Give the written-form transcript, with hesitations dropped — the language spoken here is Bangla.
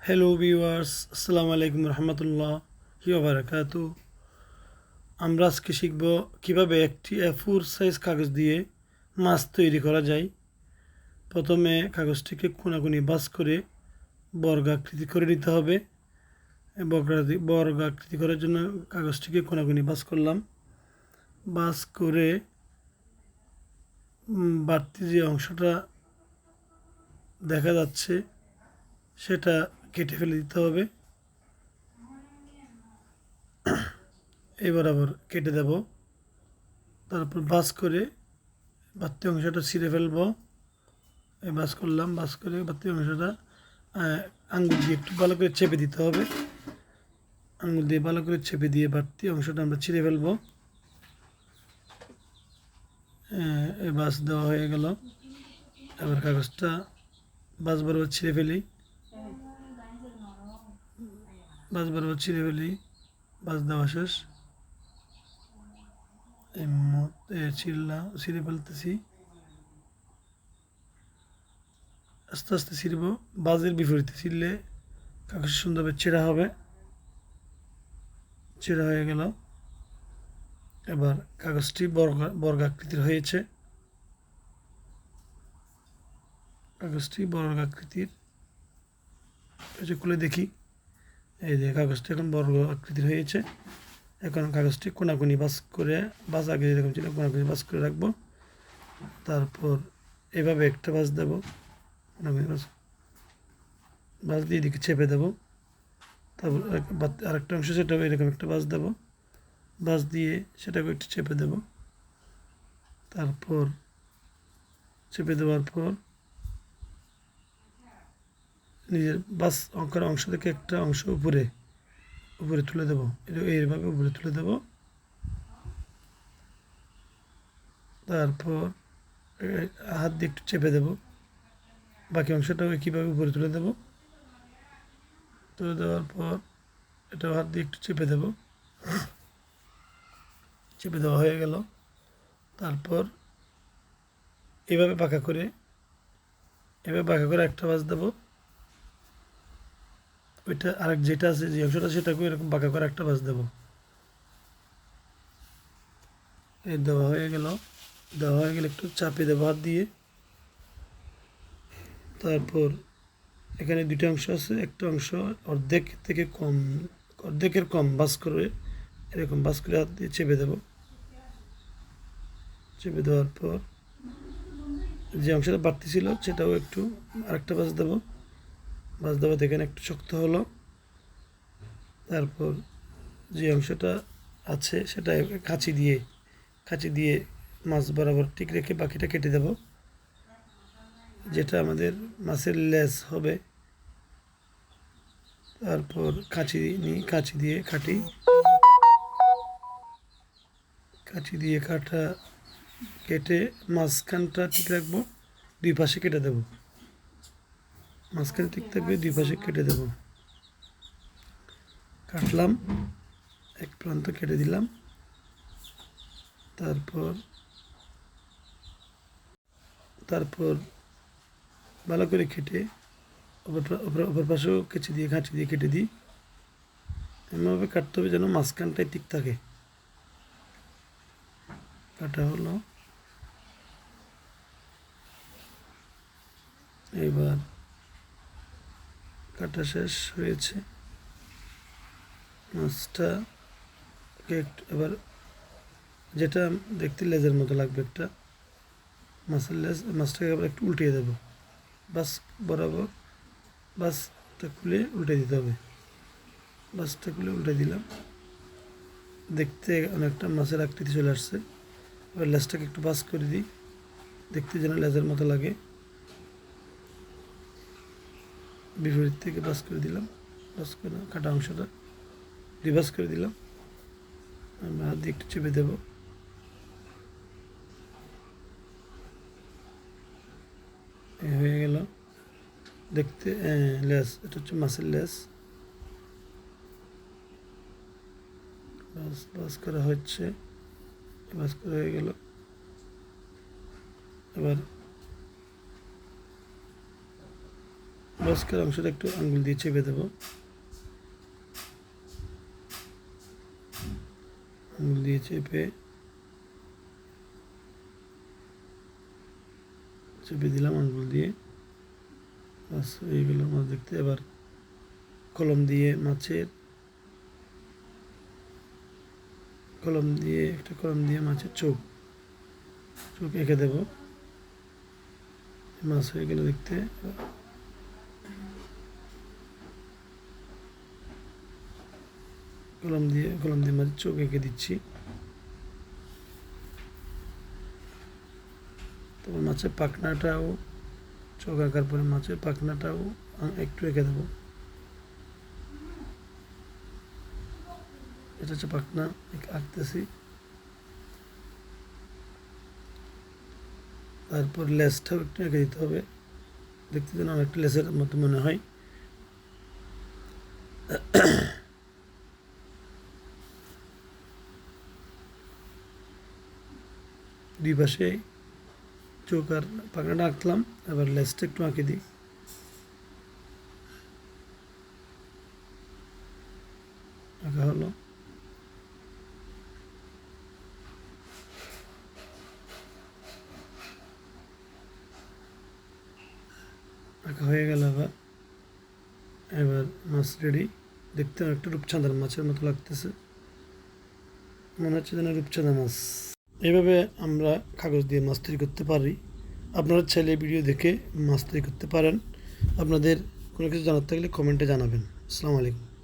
হ্যালো ভিউয়ার্স, আসসালামু আলাইকুম রহমতুল্লাহ বারাকাতু। আমরা আজকে শিখব কিভাবে একটি A4 সাইজ কাগজ দিয়ে মাছ তৈরি করা যায়। প্রথমে কাগজটিকে কোনাকুনি ভাঁজ করে বর্গাকৃতি করে নিতে হবে। বর্গাকৃতি করার জন্য কাগজটিকে কোনাকুনি ভাঁজ করলাম। ভাঁজ করে বাড়তি যে অংশটা দেখা যাচ্ছে সেটা কেটে ফেলে দিতে হবে। এবার আবার কেটে দেব। তারপর ভাঁজ করে বাড়তি অংশটা ছিঁড়ে ফেলবো। ভাঁজ করলাম, ভাঁজ করে বাড়তি অংশটা আঙুল দিয়ে একটু ভালো করে চেপে দিতে হবে। আঙুল দিয়ে ভালো করে চেপে দিয়ে বাড়তি অংশটা আমরা ছিঁড়ে ফেলবো। ভাঁজ দেওয়া হয়ে গেল। এবার কাগজটা ভাঁজ বরাবর ছিঁড়ে ফেলি। ভাঁজ বরাবর ছিঁড়ে ফেলি। ভাঁজ দেওয়া শেষ। এই ছিঁড়ে ফেলতেছি। আস্তে আস্তে ছিঁড়ব। ভাঁজের বিপরীতে ছিঁড়লে কাগজ সুন্দরভাবে ছেঁড়া হবে। ছেঁড়া হয়ে গেল। এবার কাগজটি বর্গাকৃতির হয়েছে। কাগজটি বর্গাকৃতির খুলে দেখি। এই যে কাগজটি এখন বর্গ আকৃতির হয়েছে। এখন কাগজটি কোনাকুনি ভাঁজ আগে যেরকম ছিল কোনাকুনি ভাঁজ করে রাখবো। তারপর এভাবে একটা ভাঁজ দেবো। কোনাকুনি ভাঁজ দিয়ে এদিকে চেপে দেবো। তারপর আরেকটা অংশ সেটাও এরকম একটা ভাঁজ দেবো। ভাঁজ দিয়ে সেটাকে একটু চেপে দেবো। তারপর চেপে দেওয়ার পর নিজের বাস অঙ্কের অংশ থেকে একটা অংশ উপরে তুলে দেবো। এইভাবে উপরে তুলে দেবো। তারপর হাত দিয়ে একটু চেপে দেবো। বাকি অংশটাও কীভাবে উপরে তুলে দেবো। তুলে দেওয়ার পর এটাও হাত দিয়ে একটু চেপে দেবো। চেপে দেওয়া হয়ে গেল। তারপর এভাবে বাঁকা করে একটা ভাঁজ দেবো। ওইটা আরেক যেটা আছে যে অংশটা সেটাকে এরকম বাঁকা করে একটা ভাঁজ দেবো। এই দেওয়া হয়ে গেলে একটু চাপিয়ে দেবো হাত দিয়ে। তারপর এখানে দুটো অংশ আছে। একটা অংশ অর্ধেকের কম ভাঁজ করে এরকম ভাঁজ করে হাত দিয়ে চেপে দেবো। চেপে দেওয়ার পর যে অংশটা বাড়তি ছিল সেটাও একটু আরেকটা ভাঁজ দেবো। ভাঁজ দেওয়াতে এখানে একটু শক্ত হলো। তারপর যে অংশটা আছে সেটা কাঁচি দিয়ে মাছ বরাবর ঠিক রেখে বাকিটা কেটে দেব। যেটা আমাদের মাছের লেজ হবে। তারপর কাঁচি দিয়ে কেটে মাঝখানটা ঠিক রাখবো। দুই পাশে কেটে দেব। মাঝখানে ঠিক থাকবে, দুই পাশে কেটে দেব। কাটলাম, এক প্রান্ত কেটে দিলাম। তারপর ভালো করে কেটে অপর পাশেও কাঁচি দিয়ে কেটে দিই। এমনভাবে কাটতে হবে যেন মাঝখানটায় ঠিক থাকে। কাটা হলো। এবার কাটা শেষ হয়েছে। এবার যেটা দেখতে লেজের মতো লাগবে একটা মাছের লেজ, মাছটাকে আবার একটু উল্টিয়ে দেবো। বরাবর বাসটা খুলে উল্টে দিতে হবে। বাসটা খুলে উল্টে দিলাম। দেখতে অনেকটা মাছের আকৃতি চলে আসছে। এবার লেজটাকে একটু বাস করে দিই, দেখতে যেন লেজের মতো লাগে। বিপরীত থেকে বাস করে দিলাম। বাস করে কাটা অংশটা রিভার্স করে দিলাম। আমরা হাত দিয়ে একটু চেপে দেবো। হয়ে গেল। দেখতে লেজ, এটা হচ্ছে মাছের লেজ। বাস করা হচ্ছে। বাস করা হয়ে গেল। এবার বস্কের অংশটা একটু আঙ্গুল দিয়ে চেপে দেবো, আঙ্গুল দিয়ে চেপে দিলাম আঙ্গুল দিয়ে, বাস হয়ে গেল মাছ দেখতে। এবার কলম দিয়ে মাছের চোখ এঁকে দেব, মাছ হয়ে গেল দেখতে। কলম দিয়ে মাছের চোখ এঁকে দিচ্ছি। তারপর মাছের পাখনাটাও, চোখ আঁকার পরে মাছের পাখনাটাও একটু এঁকে দেবো। এটা হচ্ছে পাখনা, আঁকতেছি। তারপর লেজটাও একটু এঁকে দিতে হবে, দেখতে যেন অনেকটা লেজের মতো মনে হয়। দুই পাশে চোখ আর পাখনাটা আঁকলাম, এবার লেজটা একটু আঁকে দিই। আঁকা হলো। আঁকা হয়ে গেল। এবার মাছ রেডি। দেখতে অনেকটা রূপচাঁদার মাছের মতো লাগতেছে, মনে হচ্ছে যেন রূপচাঁদা মাছ। এইভাবে আমরা কাগজ দিয়ে মাছ তৈরি করতে পারি। আপনারা চাইলে ভিডিও দেখে মাছ তৈরি করতে পারেন। আপনাদের কোনো কিছু জানার থাকলে কমেন্টে জানাবেন। আসসালামু আলাইকুম।